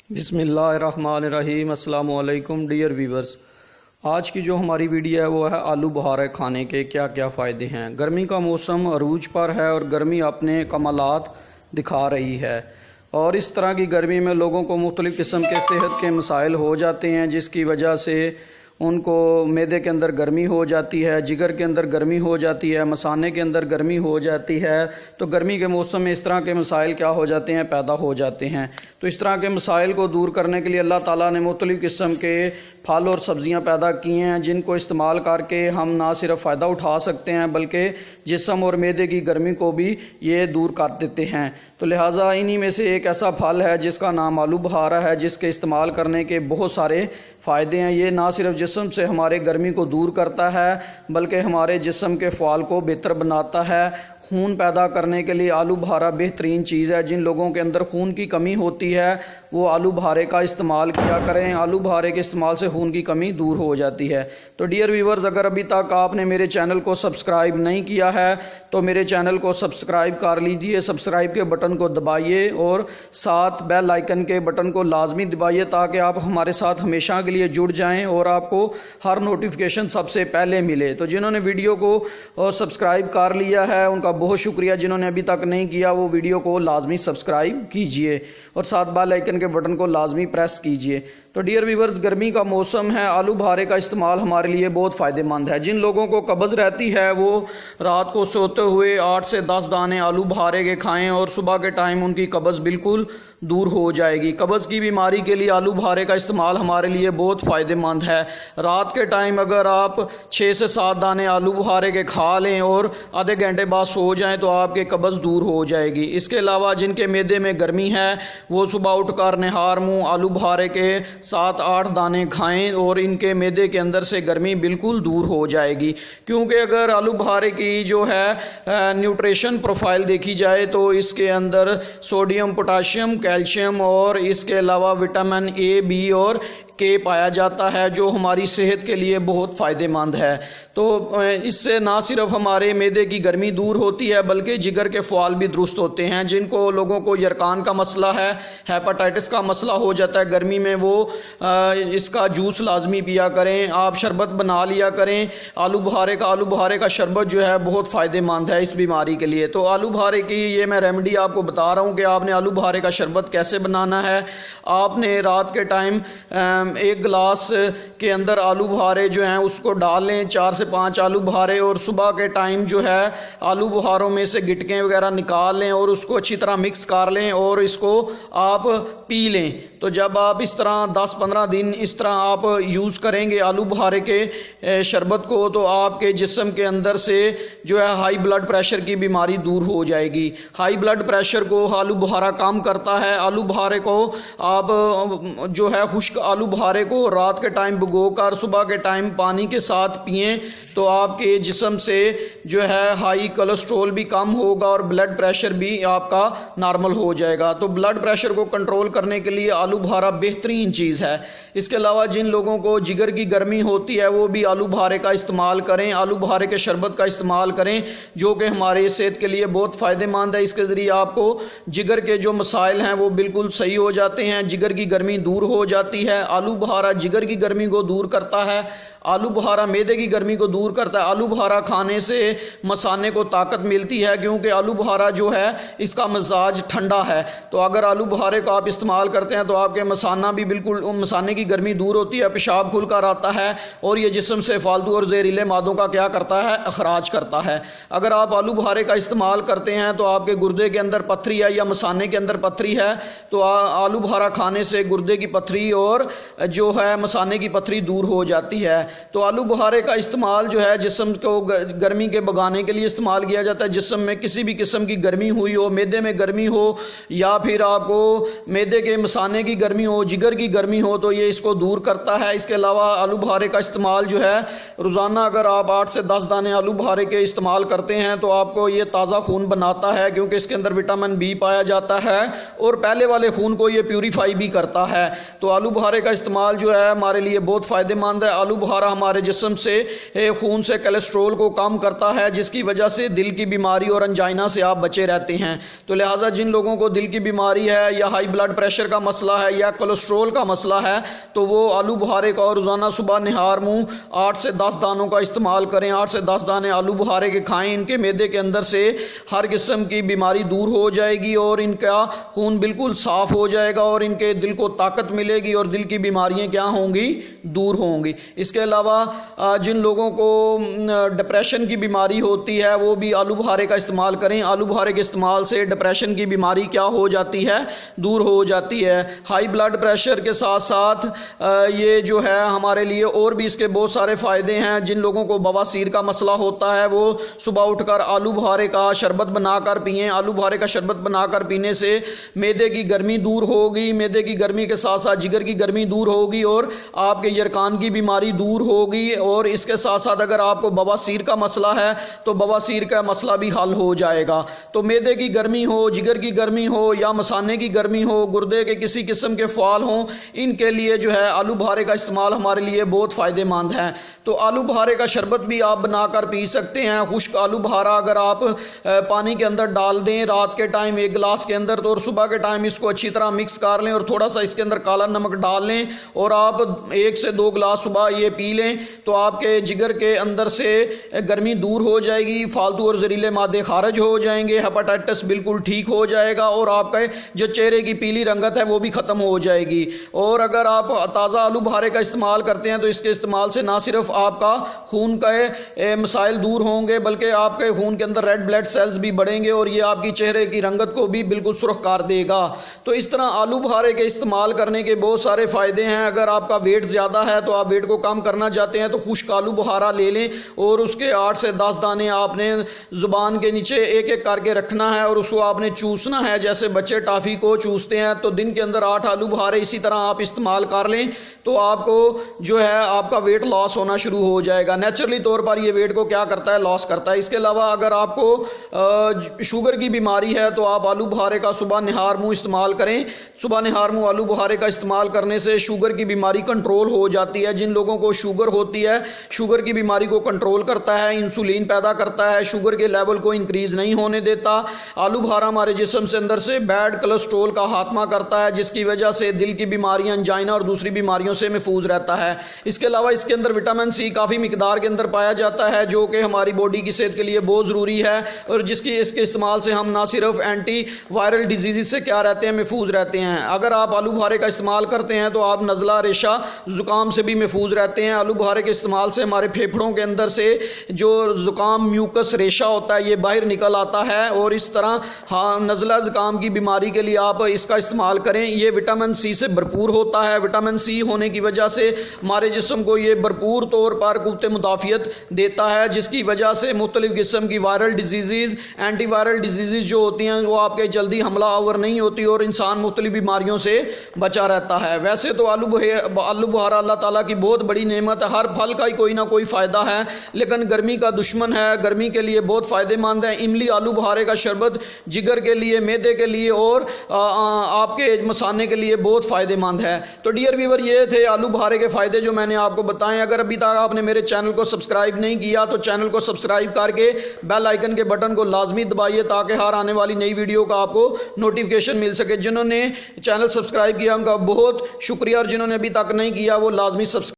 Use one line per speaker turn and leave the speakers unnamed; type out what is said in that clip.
بسم اللہ الرحمن الرحیم۔ السلام علیکم ڈیئر ویورز، آج کی جو ہماری ویڈیو ہے وہ ہے آلو بخارا کھانے کے کیا کیا فائدے ہیں۔ گرمی کا موسم عروج پر ہے اور گرمی اپنے کمالات دکھا رہی ہے، اور اس طرح کی گرمی میں لوگوں کو مختلف قسم کے صحت کے مسائل ہو جاتے ہیں، جس کی وجہ سے ان کو معدے کے اندر گرمی ہو جاتی ہے، جگر کے اندر گرمی ہو جاتی ہے، مثانے کے اندر گرمی ہو جاتی ہے۔ تو گرمی کے موسم میں اس طرح کے مسائل کیا ہو جاتے ہیں، پیدا ہو جاتے ہیں۔ تو اس طرح کے مسائل کو دور کرنے کے لیے اللہ تعالیٰ نے مختلف قسم کے پھل اور سبزیاں پیدا کی ہیں، جن کو استعمال کر کے ہم نہ صرف فائدہ اٹھا سکتے ہیں بلکہ جسم اور معدے کی گرمی کو بھی یہ دور کر دیتے ہیں۔ تو لہٰذا انہی میں سے ایک ایسا پھل ہے جس کا نام آلو بخارا ہے، جس کے استعمال کرنے کے بہت سارے فائدے ہیں۔ یہ نہ صرف جسم سے ہمارے گرمی کو دور کرتا ہے بلکہ ہمارے جسم کے فعال کو بہتر بناتا ہے۔ خون پیدا کرنے کے لیے آلو بخارا بہترین چیز ہے۔ جن لوگوں کے اندر خون کی کمی ہوتی ہے وہ آلو بخارے کا استعمال کیا کریں۔ آلو بخارے کے استعمال سے خون کی کمی دور ہو جاتی ہے۔ تو ڈیئر ویورز، اگر ابھی تک آپ نے میرے چینل کو سبسکرائب نہیں کیا ہے تو میرے چینل کو سبسکرائب کر لیجئے۔ سبسکرائب کے بٹن کو دبائیے اور ساتھ بیل آئیکن کے بٹن کو لازمی دبائیے تاکہ آپ ہمارے ساتھ ہمیشہ کے لیے جڑ جائیں اور آپ کو ہر نوٹیفیکیشن سب سے پہلے ملے۔ تو جنہوں نے ویڈیو کو سبسکرائب کر لیا ہے ان کا بہت شکریہ۔ جنہوں نے ابھی تک نہیں کیا وہ ویڈیو کو لازمی سبسکرائب کیجئے اور ساتھ بیل آئیکن کے بٹن کو لازمی پریس کیجئے۔ تو ڈیئر ویورز، گرمی کا موسم ہے، آلو بخارے کا استعمال ہمارے لیے بہت فائدہ مند ہے۔ جن لوگوں کو قبض رہتی ہے وہ رات کو سوتے ہوئے 8 سے 10 دانے آلو بخارے کے کھائیں اور صبح کے ٹائم ان کی قبض بالکل دور ہو جائے گی۔ قبض کی بیماری کے لیے آلو بخارے کا استعمال ہمارے لیے بہت فائدہ مند ہے۔ رات کے ٹائم اگر آپ 6 سے 7 دانے آلو بخارے کے کھا لیں اور آدھے گھنٹے بعد سو جائیں تو آپ کے قبض دور ہو جائے گی۔ اس کے علاوہ جن کے معدے میں گرمی ہے وہ صبح اٹھ کر نہار منہ آلو بخارے کے 7-8 دانے کھائیں اور ان کے معدے کے اندر سے گرمی بالکل دور ہو جائے گی۔ کیونکہ اگر آلو بخارے کی جو ہے نیوٹریشن پروفائل دیکھی جائے تو اس کے اندر سوڈیم، پوٹاشیم، کیلشیم اور اس کے علاوہ وٹامن اے، بی اور کے پایا جاتا ہے، جو ہماری صحت کے لیے بہت فائدہ مند ہے۔ تو اس سے نہ صرف ہمارے معدے کی گرمی دور ہوتی ہے بلکہ جگر کے فعال بھی درست ہوتے ہیں۔ جن کو لوگوں کو یرقان کا مسئلہ ہے، ہیپاٹائٹس کا مسئلہ ہو جاتا ہے گرمی میں، وہ اس کا جوس لازمی پیا کریں۔ آپ شربت بنا لیا کریں آلو بخارے کا شربت جو ہے بہت فائدہ مند ہے اس بیماری کے لیے۔ تو آلو بخارے کی یہ میں ریمیڈی آپ کو بتا رہا ہوں کہ آپ نے آلو بخارے کا شربت کیسے بنانا ہے۔ آپ نے رات کے ٹائم 1 گلاس کے اندر آلو بخارے جو ہیں اس کو ڈال لیں، 4 سے 5 آلو بخارے، اور صبح کے ٹائم جو ہے آلو بخاروں میں سے گٹکیں وغیرہ نکال لیں اور اس کو اچھی طرح مکس کر لیں اور اس کو آپ پی لیں۔ تو جب آپ اس طرح 10-15 دن اس طرح آپ یوز کریں گے آلو بخارے کے شربت کو تو آپ کے جسم کے اندر سے جو ہے ہائی بلڈ پریشر کی بیماری دور ہو جائے گی۔ ہائی بلڈ پریشر کو آلو بخارا کم کرتا ہے۔ آلو بخارے کو آپ جو ہے خشک آلو بخارے کو رات کے ٹائم بھگو کر صبح کے ٹائم پانی کے ساتھ پئیں تو آپ کے جسم سے جو ہے ہائی کولیسٹرول بھی کم ہوگا اور بلڈ پریشر بھی آپ کا نارمل ہو جائے گا۔ تو بلڈ پریشر کو کنٹرول کرنے کے لیے آلو بخارا بہترین چیز ہے۔ اس کے علاوہ جن لوگوں کو جگر کی گرمی ہوتی ہے وہ بھی آلو بخارے کا استعمال کریں، آلو بخارے کے شربت کا استعمال کریں جو کہ ہمارے صحت کے لیے بہت فائدہ مند ہے۔ اس کے ذریعے آپ کو جگر کے جو مسائل ہیں وہ بالکل صحیح ہو جاتے ہیں، جگر کی گرمی دور ہو جاتی ہے۔ آلو بخارا جگر کی گرمی کو دور کرتا ہے، آلو بخارا معدے کی گرمی کو دور کرتا ہے۔ آلو بخارا کھانے سے مثانے کو طاقت ملتی ہے کیونکہ آلو بخارا جو ہے اس کا مزاج ٹھنڈا ہے۔ تو اگر آلو بخارے کو آپ استعمال کرتے ہیں تو آپ کے مثانہ بھی بالکل، مثانے کی گرمی دور ہوتی ہے، پیشاب کھل کر آتا ہے اور یہ جسم سے فالتو اور زہریلے مادوں کا کیا کرتا ہے، اخراج کرتا ہے۔ اگر آپ آلو بخارے کا استعمال کرتے ہیں تو آپ کے گردے کے اندر پتھری ہے یا مثانے کے اندر پتھری ہے تو آلو بخارا کھانے سے گردے کی پتھری اور جو ہے مثانے کی پتھری دور ہو جاتی ہے۔ تو آلو بخارے کا استعمال جو ہے جسم کو گرمی کے بھگانے کے لیے استعمال کیا جاتا ہے۔ جسم میں کسی بھی قسم کی گرمی ہوئی ہو، معدے میں گرمی ہو یا پھر آپ کو معدے کے مثانے کی گرمی ہو، جگر کی گرمی ہو تو یہ اس کو دور کرتا ہے۔ اس کے علاوہ آلو بخارے کا استعمال جو ہے روزانہ اگر آپ 8 سے 10 دانے آلو بخارے کے استعمال کرتے ہیں تو آپ کو یہ تازہ خون بناتا ہے کیونکہ اس کے اندر وٹامن بی پایا جاتا ہے اور پہلے والے خون کو یہ پیوریفائی بھی کرتا ہے۔ تو آلو بخارے کا استعمال جو ہے ہمارے لیے بہت فائدہ مند ہے۔ آلو بخارا بہارا ہمارے جسم سے خون سے کولیسٹرول کو کم کرتا ہے، جس کی وجہ سے دل کی بیماری اور انجائنا سے آپ بچے رہتے ہیں۔ تو لہٰذا جن لوگوں کو دل کی بیماری ہے یا ہائی بلڈ پریشر کا مسئلہ ہے یا کولیسٹرول کا مسئلہ ہے تو وہ آلو بہارے کا روزانہ صبح نہار منہ 8 سے 10 دانوں کا استعمال کریں۔ 8 سے 10 دانے آلو بہارے کے کھائیں، ان کے معدے کے اندر سے ہر قسم کی بیماری دور ہو جائے گی اور ان کا خون بالکل صاف ہو جائے گا اور ان کے دل کو طاقت ملے گی اور دل کی بیماریاں کیا ہوں گی؟ دور ہوں گی۔ اس کے علاوہ جن لوگوں کو ڈپریشن کی بیماری ہوتی ہے وہ بھی آلو بہارے کا استعمال کریں۔ آلو بہارے کے استعمال سے ڈپریشن کی بیماری کیا ہو جاتی ہے؟ دور ہو جاتی ہے۔ ہائی بلڈ پریشر کے ساتھ ساتھ یہ جو ہے ہمارے لیے اور بھی اس کے بہت سارے فائدے ہیں۔ جن لوگوں کو بواسیر کا مسئلہ ہوتا ہے وہ صبح اٹھ کر آلو بہارے کا شربت بنا کر پئیں۔ آلو بہارے کا شربت بنا کر پینے سے معدے کی گرمی دور ہوگی، معدے کی گرمی کے ساتھ ساتھ جگر کی گرمی دور ہوگی اور آپ کے یرقان کی بیماری دور ہوگی، اور اس کے ساتھ ساتھ اگر آپ کو بواسیر کا مسئلہ ہے تو بواسیر کا مسئلہ بھی حل ہو جائے گا۔ تو معدے کی گرمی ہو، جگر کی گرمی ہو یا مثانے کی گرمی ہو، گردے کے کسی قسم کے فعال ہوں، ان کے لیے جو ہے آلو بہارے کا استعمال ہمارے لیے بہت فائدہ مند ہے۔ تو آلو بہارے کا شربت بھی آپ بنا کر پی سکتے ہیں۔ خشک آلو بہارا اگر آپ پانی کے اندر ڈال دیں رات کے ٹائم ایک گلاس کے اندر، تو اور صبح کے ٹائم اس کو اچھی طرح مکس کر لیں اور تھوڑا سا اس کے اندر کالا نمک ڈال لیں اور آپ 1 سے 2 گلاس صبح یہ پی لیں تو آپ کے جگر کے اندر سے گرمی دور ہو جائے گی، فالتو اور زہریلے مادے خارج ہو جائیں گے، ہیپاٹائٹس بالکل ٹھیک ہو جائے گا اور آپ کا جو چہرے کی پیلی رنگت ہے وہ بھی ختم ہو جائے گی۔ اور اگر آپ تازہ آلو بہارے کا استعمال کرتے ہیں تو اس کے استعمال سے نہ صرف آپ کا خون کا مسائل دور ہوں گے بلکہ آپ کے خون کے اندر ریڈ بلڈ سیلز بھی بڑھیں گے اور یہ آپ کی چہرے کی رنگت کو بھی بالکل سرخ کر دے گا۔ تو اس طرح آلو بہارے کے استعمال کرنے کے بہت سارے فائدے ہیں۔ اگر آپ کا ویٹ زیادہ ہے تو آپ ویٹ کو کم کرنا چاہتے ہیں تو خشک آلو بہارا لے لیں اور اس کے 8 سے 10 دانے آپ نے زبان کے نیچے ایک ایک کر کے رکھنا ہے اور اس کو آپ نے چوسنا ہے جیسے بچے ٹافی کو چوستے ہیں۔ تو دن کے اندر 8 آلو بہارے اسی طرح آپ استعمال کر لیں تو آپ کو جو ہے آپ کا ویٹ لاس ہونا شروع ہو جائے گا۔ نیچرلی طور پر یہ ویٹ کو کیا کرتا ہے؟ لاس کرتا ہے۔ اس کے علاوہ اگر آپ کو شوگر کی بیماری ہے تو آپ آلو بہارے کا صبح نہار منہ استعمال کریں۔ صبح نہار منہ آلو بہارے کا استعمال کرنے سے شوگر کی بیماری کنٹرول ہو جاتی ہے۔ جن لوگوں کو شوگر ہوتی ہے، شوگر کی بیماری کو کنٹرول کرتا ہے، انسولین پیدا کرتا ہے، شوگر کے لیول کو انکریز نہیں ہونے دیتا۔ آلو بہارا ہمارے جسم سے اندر سے بیڈ کولیسٹرول کا خاتمہ کرتا ہے جس کی وجہ سے دل کی بیماریاں، انجائنا اور دوسری بیماریوں سے محفوظ رہتا ہے۔ اس کے علاوہ اس کے اندر وٹامن سی کافی مقدار کے اندر پایا جاتا ہے جو کہ ہماری باڈی کی صحت کے لیے بہت ضروری ہے اور اس کے استعمال سے ہم نہ صرف اینٹی وائرل ڈیزیز سے کیا رہتے ہیں؟ محفوظ رہتے ہیں۔ اگر آپ آلو بہارے کا استعمال کرتے ہیں تو آپ نزلہ، ریشہ، زکام سے بھی محفوظ رہتے ہیں۔ آلو بہارے کے استعمال سے ہمارے پھیپھڑوں کے اندر سے جو زکام، میوکس، ریشہ ہوتا ہے یہ باہر نکل آتا ہے اور اس طرح نزلہ زکام کی بیماری کے لیے آپ اس کا استعمال کریں۔ یہ وٹامن سی سے بھرپور ہوتا ہے۔ وٹامن سی ہونے کی وجہ سے ہمارے جسم کو یہ بھرپور طور پر قوت مدافعت دیتا ہے جس کی وجہ سے مختلف قسم کی viral disease, anti viral disease جو ہوتی ہیں وہ آپ کے جلدی حملہ آور نہیں ہوتی اور انسان مختلف بیماریوں سے بچا رہتا ہے۔ ویسے تو آلو بہارا اللہ تعالیٰ کی بہت بڑی نعمت ہے، ہر پھل کا ہی کوئی نہ کوئی فائدہ ہے، لیکن گرمی کا دشمن ہے، گرمی کے لیے بہت فائدہ مند ہے۔ املی آلو بہارے کا شربت جگر کے لیے، معدے کے لیے اور آپ کے مثانے کے لیے بہت فائدہ مند ہے۔ تو ڈیئر ویور، یہ تھے آلو بہارے کے فائدے جو میں نے آپ کو بتائیں۔ اگر ابھی تک آپ نے میرے چینل کو سبسکرائب نہیں کیا تو چینل کو سبسکرائب کر کے بیل آئیکن کے بٹن کو لازمی دبائیے تاکہ ہر آنے والی نئی ویڈیو کا آپ کو نوٹیفیکیشن مل سکے۔ جنہوں نے چینل سبسکرائب کیا ان کا بہت شکریہ اور جنہوں نے ابھی تک نہیں کیا وہ لازمی سبسکرائب